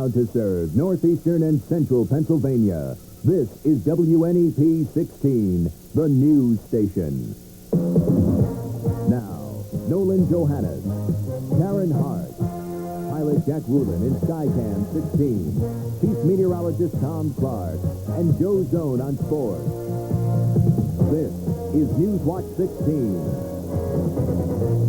Proud to serve northeastern and central Pennsylvania. This is WNEP 16, the news station. Now, Nolan Johannes, Karen Harch, pilot Jack Woolen in Skycam 16, chief meteorologist Tom Clark, and Joe Zone on sports. This is Newswatch 16.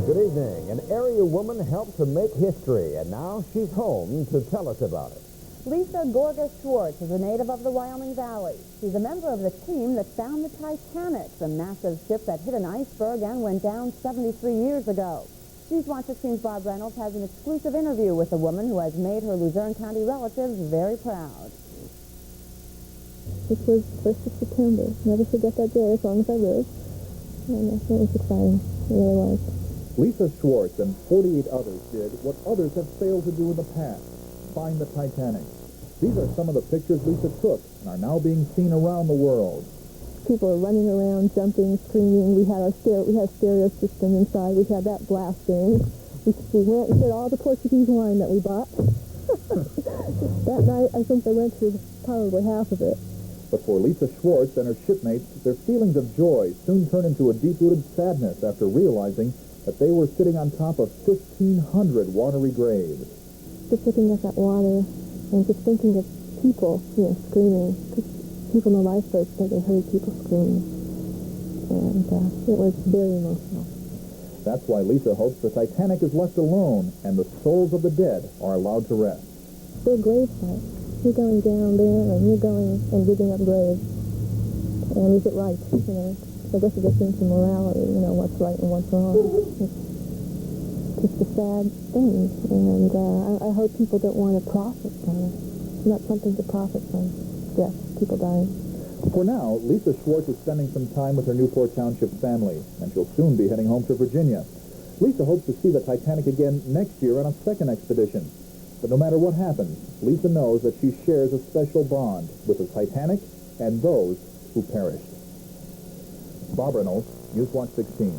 Good evening. An area woman helped to make history, and now she's home to tell us about it. Lisa Gorga-Schwartz is a native of the Wyoming Valley. She's a member of the team that found the Titanic, the massive ship that hit an iceberg and went down 73 years ago. Newswatch 16's Bob Reynolds has an exclusive interview with a woman who has made her Luzerne County relatives very proud. This was 1st of September. Never forget that day as long as I live. And it was exciting. It really was. Lisa Schwartz and 48 others did what others have failed to do in the past, find the Titanic. These are some of the pictures Lisa took and are now being seen around the world. People are running around, jumping, screaming. We had a stereo system inside. We had that blasting. We went and hit all the Portuguese wine that we bought. That night, I think they went through probably half of it. But for Lisa Schwartz and her shipmates, their feelings of joy soon turned into a deep-rooted sadness after realizing that they were sitting on top of 1,500 watery graves. Just looking at that water and just thinking of people, screaming. People in the lifeboats said they heard people screaming. And it was very emotional. That's why Lisa hopes the Titanic is left alone and the souls of the dead are allowed to rest. They're grave sites. You're going down there and you're going and digging up graves. And is it right? I guess it gets into morality, what's right and what's wrong. It's just a sad thing. And I hope people don't want to profit from it. It's not something to profit from. Death, people dying. For now, Lisa Schwartz is spending some time with her Newport Township family, and she'll soon be heading home to Virginia. Lisa hopes to see the Titanic again next year on a second expedition. But no matter what happens, Lisa knows that she shares a special bond with the Titanic and those who perished. Bob Reynolds, Newswatch 16.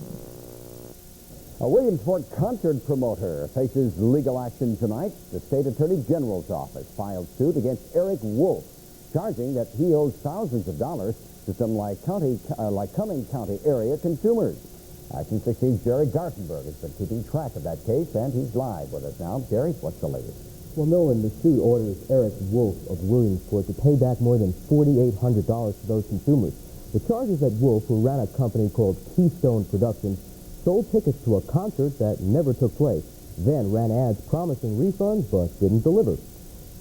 A Williamsport concert promoter faces legal action tonight. The State Attorney General's office filed suit against Eric Wolf, charging that he owes thousands of dollars to some Lycoming County area consumers. Action 16's Jerry Gartenberg has been keeping track of that case, and he's live with us now. Jerry, what's the latest? Well, Nolan, the suit orders Eric Wolf of Williamsport to pay back more than $4,800 to those consumers. The charge is that Wolf, who ran a company called Keystone Productions, sold tickets to a concert that never took place, then ran ads promising refunds but didn't deliver.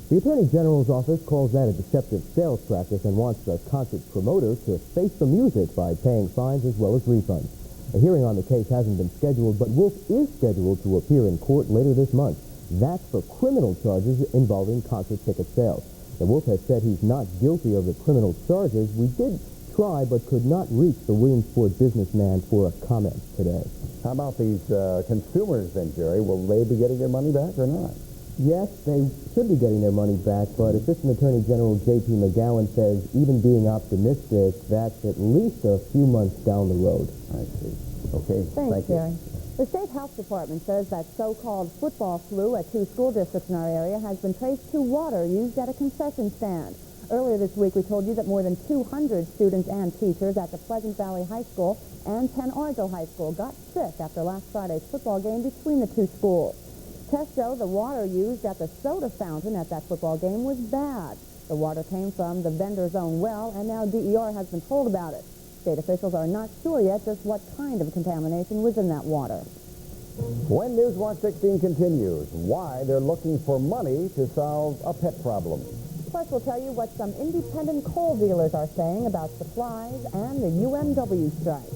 The Attorney General's office calls that a deceptive sales practice and wants the concert promoter to face the music by paying fines as well as refunds. A hearing on the case hasn't been scheduled, but Wolf is scheduled to appear in court later this month. That's for criminal charges involving concert ticket sales. The Wolf has said he's not guilty of the criminal charges. We did try but could not reach the Williamsport businessman for a comment today. How about these consumers then, Jerry? Will they be getting their money back or not? Yes, they should be getting their money back, but Assistant Attorney General J.P. McGowan says even being optimistic, that's at least a few months down the road. I see. Okay, Thanks, thank you. Jerry. The State Health Department says that so-called football flu at 2 school districts in our area has been traced to water used at a concession stand. Earlier this week, we told you that more than 200 students and teachers at the Pleasant Valley High School and Pen Argyl High School got sick after last Friday's football game between the two schools. Tests show the water used at the soda fountain at that football game was bad. The water came from the vendor's own well, and now DER has been told about it. State officials are not sure yet just what kind of contamination was in that water. When Newswatch 16 continues, why they're looking for money to solve a pet problem. Plus, we'll tell you what some independent coal dealers are saying about supplies and the UMW strike.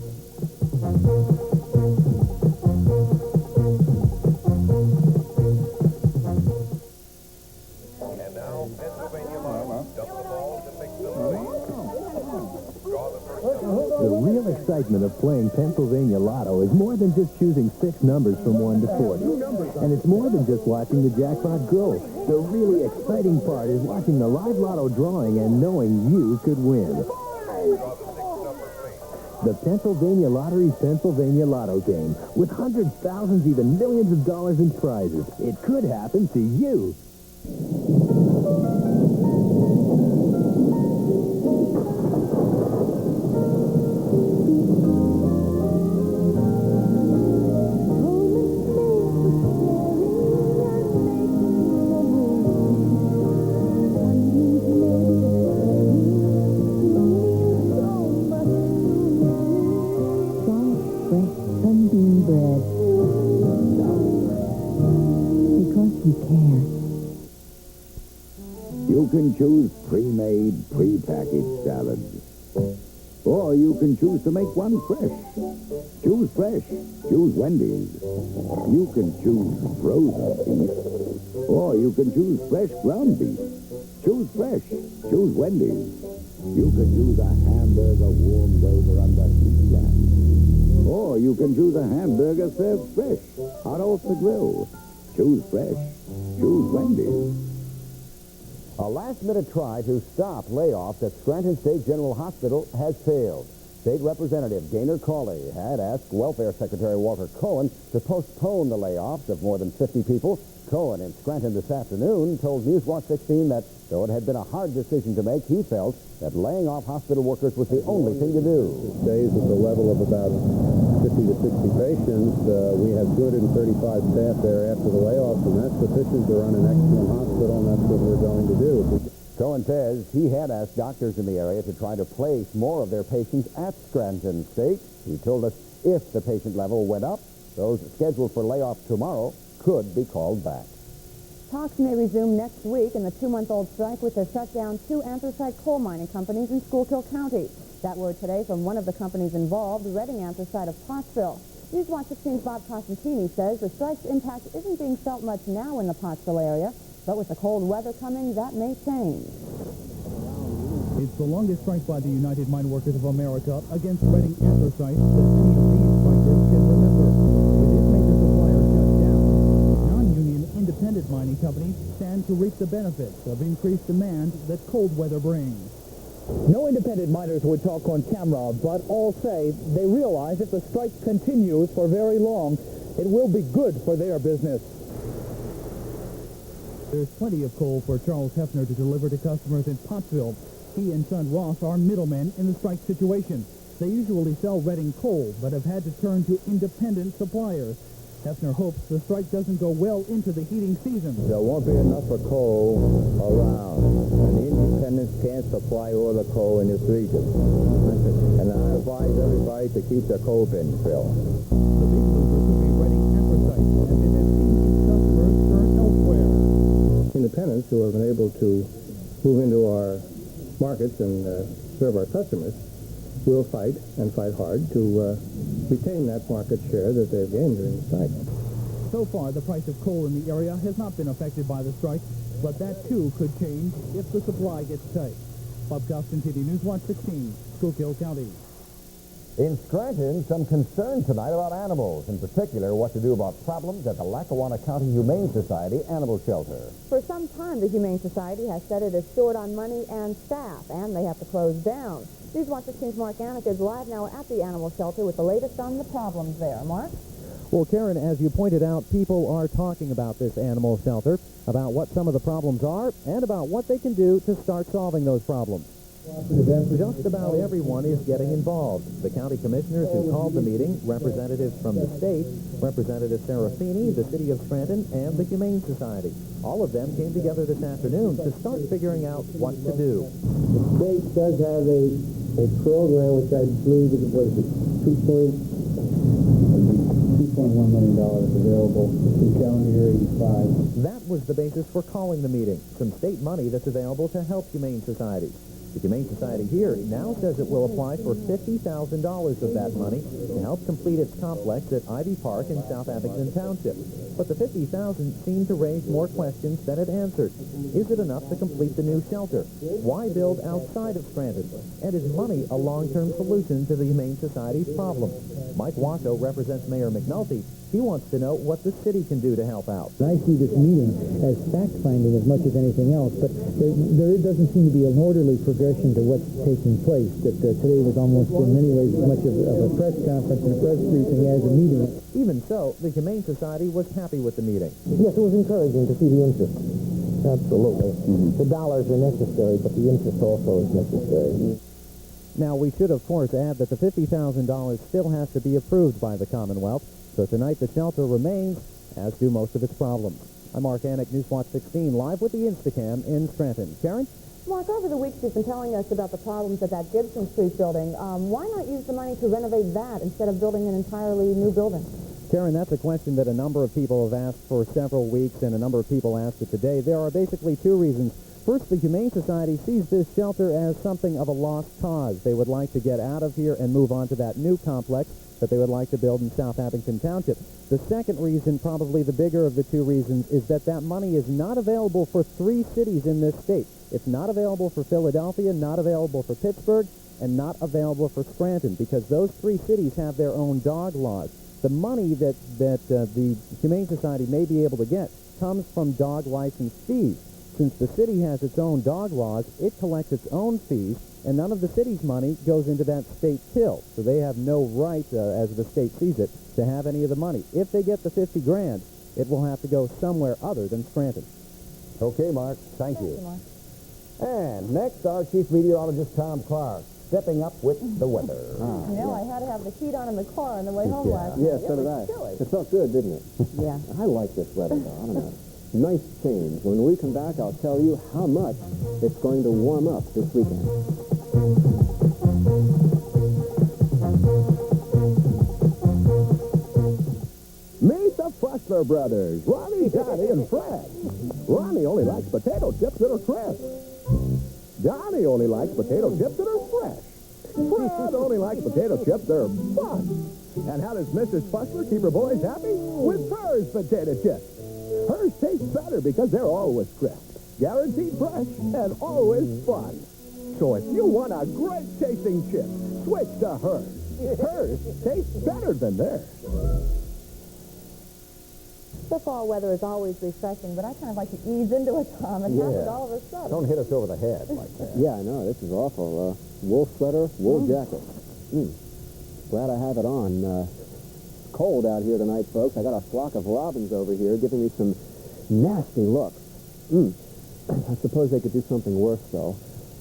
And now, Pennsylvania Lotto. Dump the ball to fix the lead. Draw the first number. The real excitement of playing Pennsylvania Lotto is more than just choosing 6 numbers from 1 to 40. And it's more than just watching the jackpot grow. The really exciting part is watching the live lotto drawing and knowing you could win. Draw the 6-number plate. The Pennsylvania Lottery's Pennsylvania Lotto game, with hundreds, thousands, even millions of dollars in prizes. It could happen to you. you care. You can choose pre-made, pre-packaged salads. Or you can choose to make one fresh. Choose fresh. Choose Wendy's. You can choose frozen beef. Or you can choose fresh ground beef. Choose fresh. Choose Wendy's. You can choose a hamburger warmed over under heat gas. Or you can choose a hamburger served fresh, hot off the grill. Choose fresh. Choose Wendy's. A last-minute try to stop layoffs at Scranton State General Hospital has failed. State Representative Gaynor Cawley had asked Welfare Secretary Walter Cohen to postpone the layoffs of more than 50 people. Cohen in Scranton this afternoon told Newswatch 16 that though it had been a hard decision to make, he felt that laying off hospital workers was the only thing to do. Stays at the level of about 50 to 60 patients. We have good and 35 staff there after the layoffs, and that's sufficient to run an excellent hospital, and that's what we're going to do. Cohen says he had asked doctors in the area to try to place more of their patients at Scranton State. He told us if the patient level went up, those scheduled for layoff tomorrow could be called back. Talks may resume next week in the 2-month-old strike which has shut down 2 anthracite coal mining companies in Schuylkill County. That word today from one of the companies involved, Reading Anthracite of Pottsville. Newswatch 16's Bob Costantini says the strike's impact isn't being felt much now in the Pottsville area, but with the cold weather coming, that may change. It's the longest strike by the United Mine Workers of America against Reading Anthracite that any of these strikers can remember. With its major supplier shut down, non-union independent mining companies stand to reap the benefits of increased demand that cold weather brings. No independent miners would talk on camera, but all say they realize if the strike continues for very long, it will be good for their business. There's plenty of coal for Charles Hefner to deliver to customers in Pottsville. He and son Ross are middlemen in the strike situation. They usually sell Reading coal, but have had to turn to independent suppliers. Hefner hopes the strike doesn't go well into the heating season. There won't be enough of coal around, and the independents can't supply all the coal in this region. And I advise everybody to keep their coal bins filled. The big loser could be Reading Anthracite, as it has seen its customers turn elsewhere. Independents who have been able to move into our markets and serve our customers will fight and fight hard to retain that market share that they've gained during the strike. So far, the price of coal in the area has not been affected by the strike, but that too could change if the supply gets tight. Bob Costantini, Newswatch 16, Schuylkill County. In Scranton, some concern tonight about animals, in particular what to do about problems at the Lackawanna County Humane Society Animal Shelter. For some time, the Humane Society has said it is short on money and staff, and they have to close down. Newswatch 16's Mark Anik is live now at the animal shelter with the latest on the problems there. Mark? Well, Karen, as you pointed out, people are talking about this animal shelter, about what some of the problems are, and about what they can do to start solving those problems. Just about everyone is getting involved. The county commissioners who called the meeting, representatives from the state, Representative Serafini, the city of Scranton, and the Humane Society. All of them came together this afternoon to start figuring out what to do. The state does have a program which I believe is $2.1 million available in calendar year 85. That was the basis for calling the meeting, some state money that's available to help Humane Societies. The Humane Society here now says it will apply for $50,000 of that money to help complete its complex at Ivy Park in South Abington Township. But the $50,000 seemed to raise more questions than it answered. Is it enough to complete the new shelter? Why build outside of Scranton? And is money a long-term solution to the Humane Society's problem? Mike Washoe represents Mayor McNulty. He wants to know what the city can do to help out. I see this meeting as fact-finding as much as anything else, but there doesn't seem to be an orderly progression to what's taking place. That today was almost in many ways as much of a press conference and a press briefing as a meeting. Even so, the Humane Society was happy with the meeting. Yes, it was encouraging to see the interest. Absolutely. The dollars are necessary, but the interest also is necessary. Now, we should, of course, add that the $50,000 still has to be approved by the Commonwealth. So tonight, the shelter remains, as do most of its problems. I'm Mark Anik, Newswatch 16, live with the Instacam in Scranton. Karen? Mark, over the weeks you've been telling us about the problems at that Gibson Street building. Why not use the money to renovate that instead of building an entirely new building? Karen, that's a question that a number of people have asked for several weeks, and a number of people asked it today. There are basically two reasons. First, the Humane Society sees this shelter as something of a lost cause. They would like to get out of here and move on to that new complex that they would like to build in South Abington Township. The second reason, probably the bigger of the two reasons, is that that money is not available for 3 cities in this state. It's not available for Philadelphia, not available for Pittsburgh, and not available for Scranton, because those 3 cities have their own dog laws. The money that the Humane Society may be able to get comes from dog license fees. Since the city has its own dog laws, it collects its own fees, and none of the city's money goes into that state till. So they have no right, as the state sees it, to have any of the money. If they get the $50 grand, it will have to go somewhere other than Scranton. Okay, Mark. Thank you. Mark. And next, our chief meteorologist, Tom Clark, stepping up with the weather. I had to have the heat on in the car on the way home last night. Yeah, so did I. Chilly. It felt good, didn't it? Yeah. I like this weather, though. I don't know. Nice change. When we come back, I'll tell you how much it's going to warm up this weekend. Meet the Fussler brothers, Ronnie, Johnny, and Fred. Ronnie only likes potato chips that are crisp. Johnny only likes potato chips that are fresh. Fred only likes potato chips that are fun. And how does Mrs. Fussler keep her boys happy? With hers potato chips. Hers taste better because they're always crisp, guaranteed fresh, and always fun. So if you want a great tasting chip, switch to hers. Hers tastes better than theirs. The fall weather is always refreshing, but I kind of like to ease into it, Tom. It happens all of a sudden. Don't hit us over the head like that. Yeah, I know. This is awful. Wool sweater, wool jacket. Glad I have it on. Cold out here tonight, folks. I got a flock of robins over here giving me some nasty looks. I suppose they could do something worse, though.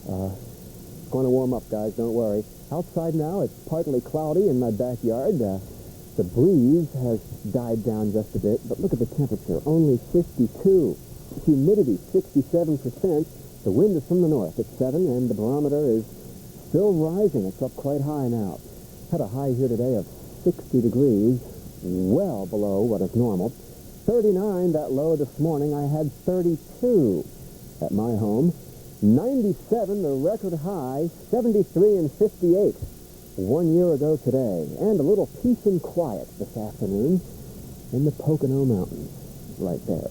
It's going to warm up, guys. Don't worry. Outside now, it's partly cloudy in my backyard. The breeze has died down just a bit, but look at the temperature. Only 52. Humidity, 67%. The wind is from the north at 7, and the barometer is still rising. It's up quite high now. Had a high here today of 60 degrees, well below what is normal. 39, that low this morning. I had 32 at my home. 97, the record high. 73 and 58 1 year ago today. And a little peace and quiet this afternoon in the Pocono Mountains right there.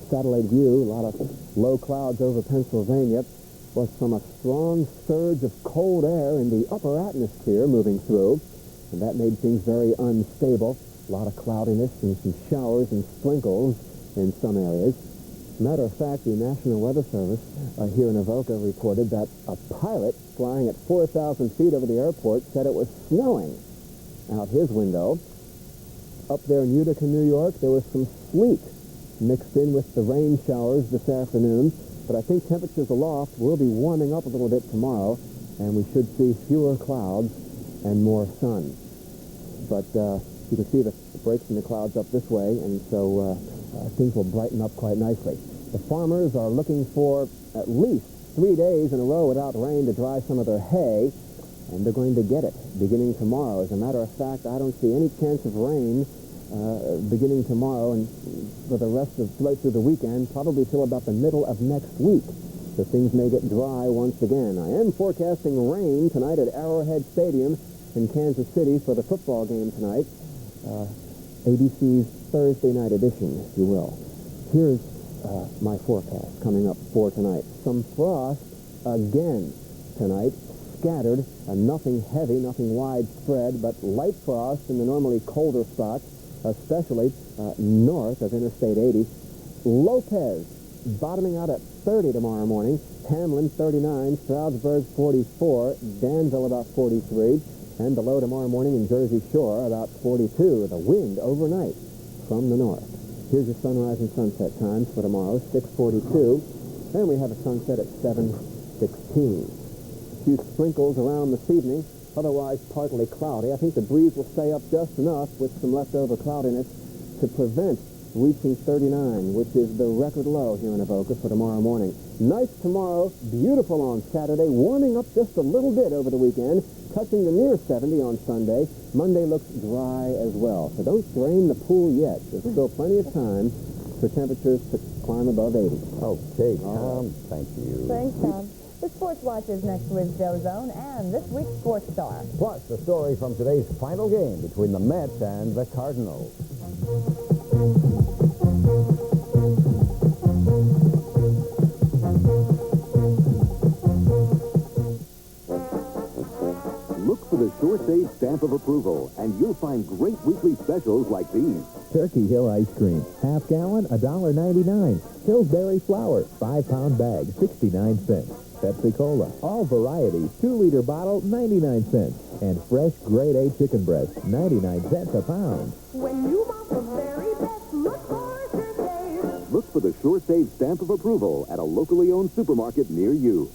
Satellite view, a lot of low clouds over Pennsylvania, was from a strong surge of cold air in the upper atmosphere moving through. And that made things very unstable. A lot of cloudiness and some showers and sprinkles in some areas. Matter of fact, the National Weather Service here in Avoca reported that a pilot flying at 4,000 feet over the airport said it was snowing out his window. Up there in Utica, New York, there was some sleet mixed in with the rain showers this afternoon. But I think temperatures aloft will be warming up a little bit tomorrow, and we should see fewer clouds and more sun. But you can see the breaks in the clouds up this way, and so things will brighten up quite nicely. The farmers are looking for at least 3 days in a row without rain to dry some of their hay, and they're going to get it beginning tomorrow. As a matter of fact, I don't see any chance of rain beginning tomorrow and for the rest of right through the weekend, probably till about the middle of next week. So things may get dry once again. I am forecasting rain tonight at Arrowhead Stadium in Kansas City for the football game tonight. ABC's Thursday night edition, if you will. Here's my forecast coming up for tonight. Some frost again tonight, scattered, nothing heavy, nothing widespread, but light frost in the normally colder spots, especially north of Interstate 80. Lopez bottoming out at 30 tomorrow morning. Hamlin 39, Stroudsburg 44, Danville about 43, and the low tomorrow morning in Jersey Shore about 42. The wind overnight from the north. Here's your sunrise and sunset times for tomorrow, 6:42, and we have a sunset at 7:16. A few sprinkles around this evening, otherwise partly cloudy. I think the breeze will stay up just enough with some leftover cloudiness to prevent reaching 39, which is the record low here in Avoca for tomorrow morning. Nice tomorrow, beautiful on Saturday, warming up just a little bit over the weekend, touching the near 70 on Sunday. Monday looks dry as well, so don't drain the pool yet. There's still plenty of time for temperatures to climb above 80. Okay, Tom, thank you. Thanks, Tom. The Sports Watch is next with Joe Zone and this week's Sports Star. Plus, the story from today's final game between the Mets and the Cardinals. Look for the Sure Save stamp of approval, and you'll find great weekly specials like these. Turkey Hill ice cream, half gallon, $1.99. Pillsbury flour, 5-pound bag, 69 cents. Pepsi Cola, all varieties, 2-liter bottle, 99 cents. And fresh grade A chicken breast, 99 cents a pound. When you want the very best, look for Sure Save. Look for the Sure Save stamp of approval at a locally owned supermarket near you.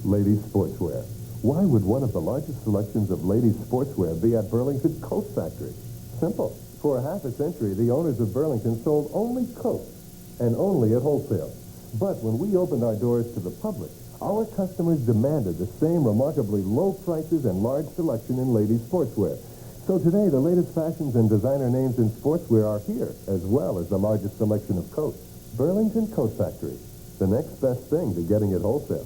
Ladies Sportswear. Why would one of the largest selections of ladies sportswear be at Burlington Coat Factory? Simple. For half a century, the owners of Burlington sold only coats, and only at wholesale. But when we opened our doors to the public, our customers demanded the same remarkably low prices and large selection in ladies sportswear. So today, the latest fashions and designer names in sportswear are here, as well as the largest selection of coats. Burlington Coat Factory, the next best thing to getting it wholesale.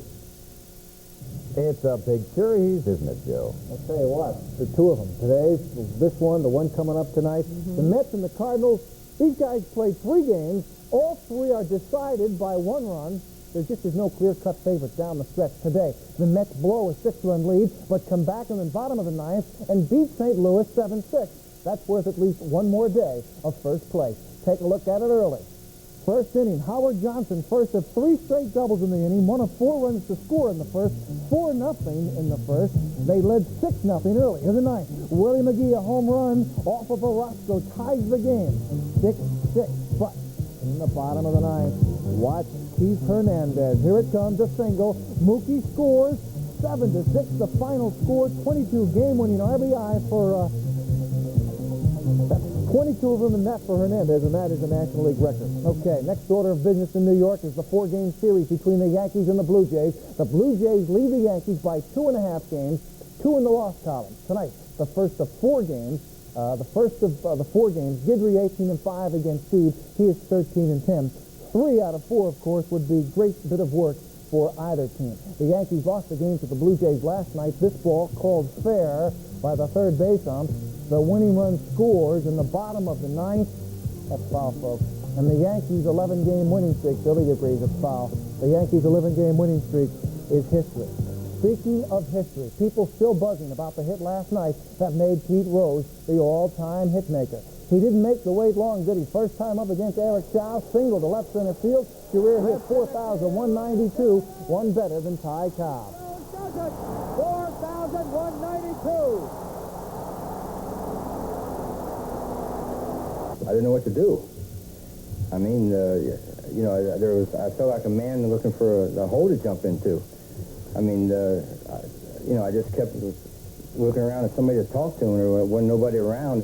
It's a big series, isn't it, Joe? I'll tell you what, the two of them. Today's, this one, the one coming up tonight. The Mets and the Cardinals, these guys played 3 games. All 3 are decided by 1 run. There just is no clear-cut favorite down the stretch today. The Mets blow a 6-run lead, but come back in the bottom of the 9th and beat St. Louis 7-6. That's worth at least one more day of first place. Take a look at it early. First inning, Howard Johnson, first of 3 straight doubles in the inning, one of 4 runs to score in the first, 4-0 in the first. They led 6-0 early in the 9th. Willie McGee, a home run off of Orozco, ties the game. 6-6, but in the bottom of the 9th, watch Keith Hernandez. Here it comes, a single. Mookie scores, 7-6, the final score, 22 game-winning RBI for, 22 of them in that for Hernandez, and that is a National League record. Okay, next order of business in New York is the 4-game series between the Yankees and the Blue Jays. The Blue Jays lead the Yankees by 2.5 games, 2 in the loss column. Tonight, the first of 4 games. The first of the 4 games, Guidry 18-5 against Steve. He is 13-10. 3 out of 4, of course, would be a great bit of work for either team. The Yankees lost the game to the Blue Jays last night. This ball called fair by the third base ump. The winning run scores in the bottom of the 9th. That's foul, folks. And the Yankees' 11-game winning streak, Billy agrees it's foul. The Yankees' 11-game winning streak is history. Speaking of history, people still buzzing about the hit last night that made Pete Rose the all-time hit maker. He didn't make the wait long, did he? First time up against Eric Chow, single to left center field. Career hit 4,192, one better than Ty Cobb. 4,192. I didn't know what to do. I mean, you know, I felt like a man looking for a hole to jump into. I mean, you know, I just kept looking around at somebody to talk to, and there wasn't nobody around.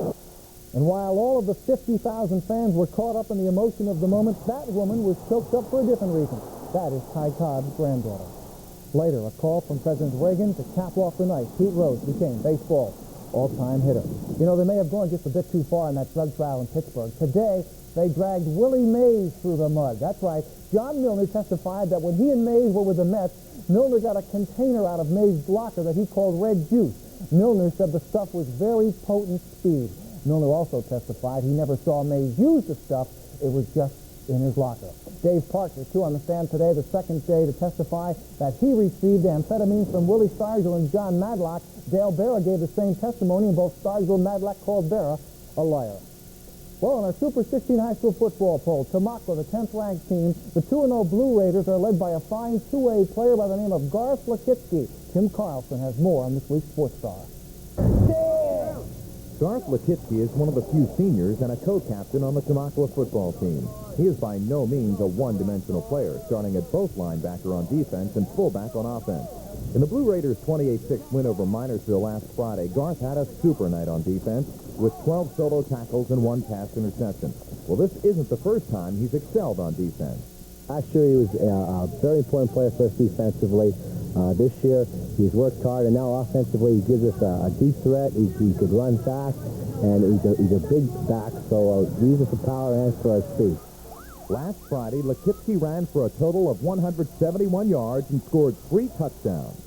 And while all of the 50,000 fans were caught up in the emotion of the moment, that woman was choked up for a different reason. That is Ty Cobb's granddaughter. Later, a call from President Reagan to cap off the night. Pete Rose became baseball's all-time hitter. You know, they may have gone just a bit too far in that drug trial in Pittsburgh. Today, they dragged Willie Mays through the mud. That's right. John Milner testified that when he and Mays were with the Mets, Milner got a container out of Mays' locker that he called red juice. Milner said the stuff was very potent speed. Milner also testified he never saw Mays use the stuff. It was just in his locker. Dave Parker, too, on the stand today, the second day to testify that he received amphetamines from Willie Stargell and John Madlock. Dale Berra gave the same testimony, and both Stargell and Madlock called Berra a liar. Well, in our Super 16 high school football poll, Tamaqua, the 10th-ranked team, the 2-0 Blue Raiders are led by a fine 2A player by the name of Garth Lakitsky. Tim Carlson has more on this week's Sports Star. Garth Lakitsky is one of the few seniors and a co-captain on the Tamaqua football team. He is by no means a one-dimensional player, starting at both linebacker on defense and fullback on offense. In the Blue Raiders' 28-6 win over Minersville last Friday, Garth had a super night on defense. with 12 solo tackles and 1 pass interception. Well, this isn't the first time he's excelled on defense. Last year he was a very important player for us defensively. This year he's worked hard, and now offensively he gives us a deep threat. He could run fast, and he's a big back, so we use it for power and for our speed. Last Friday, Lekipsky ran for a total of 171 yards and scored 3 touchdowns.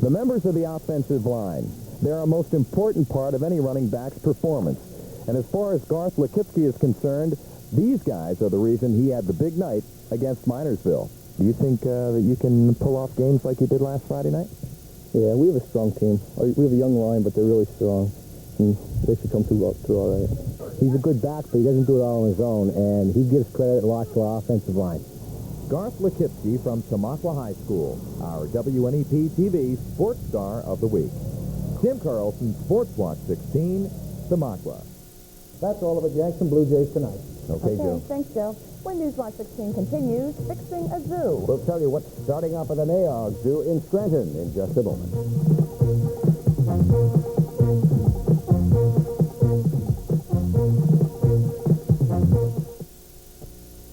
The members of the offensive line, they're a most important part of any running back's performance. And as far as Garth Lekipsky is concerned, these guys are the reason he had the big night against Minersville. Do you think that you can pull off games like you did last Friday night? Yeah, we have a strong team. We have a young line, but they're really strong. And they should come through all right. He's a good back, but he doesn't do it all on his own, and he gives credit a lot to our offensive line. Garth Lekipsky from Tamaqua High School, our WNEP-TV Sports Star of the Week. Jim Carlson, Sports Watch 16, Tamaqua. That's all of it, Jackson Blue Jays tonight. Okay, Joe. Thanks, Joe. When Newswatch 16 continues, fixing a zoo. We'll tell you what's starting up at the NAOG Zoo in Scranton in just a moment.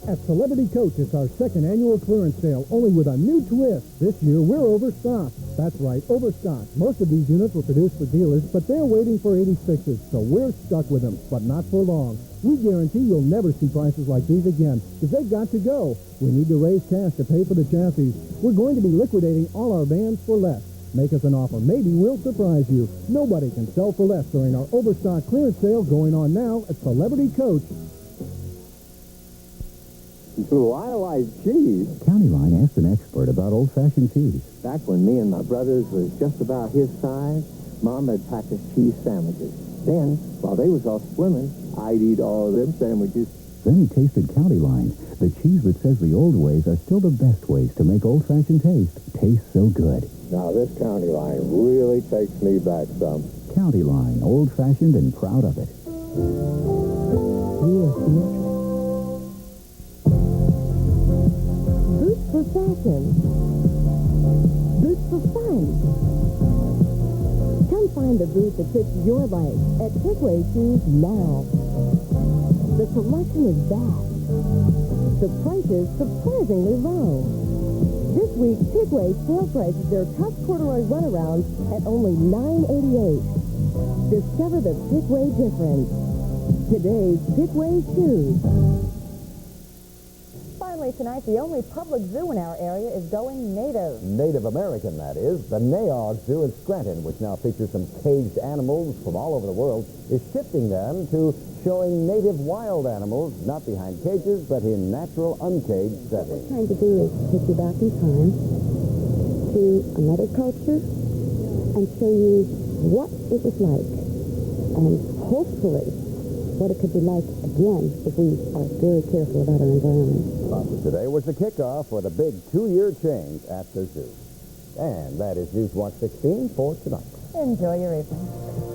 At Celebrity Coach, it's our second annual clearance sale, only with a new twist. This year, we're overstocked. That's right, overstocked. Most of these units were produced for dealers, but they're waiting for 86s, so we're stuck with them, but not for long. We guarantee you'll never see prices like these again, because they've got to go. We need to raise cash to pay for the chassis. We're going to be liquidating all our vans for less. Make us an offer. Maybe we'll surprise you. Nobody can sell for less during our overstock clearance sale going on now at Celebrity Coach. Blue idolized cheese. County Line asked an expert about old-fashioned cheese. Back when me and my brothers was just about his size, Mom had packed us cheese sandwiches. Then, while they was all swimming, I'd eat all of them sandwiches. Then he tasted County Line, the cheese that says the old ways are still the best ways to make old-fashioned taste so good. Now, this County Line really takes me back some. County Line, old-fashioned and proud of it. Boots for fashion. Boots for fun. Come find the boot that fits your legs at Pickway Shoes now. The selection is vast. The prices surprisingly low. This week, Pickway sale prices their tough corduroy runarounds at only $9.88. Discover the Pickway difference. Today's Pickway Shoes. Finally tonight, the only public zoo in our area is going native. Native American, that is. The NAOG Zoo in Scranton, which now features some caged animals from all over the world, is shifting them to showing native wild animals, not behind cages, but in natural, uncaged settings. What we're trying to do is take you back in time to another culture and show you what it was like, and hopefully what it could be like again if we are very careful about our environment. Today was the kickoff for the big 2-year change at the zoo. And that is Newswatch 16 for tonight. Enjoy your evening.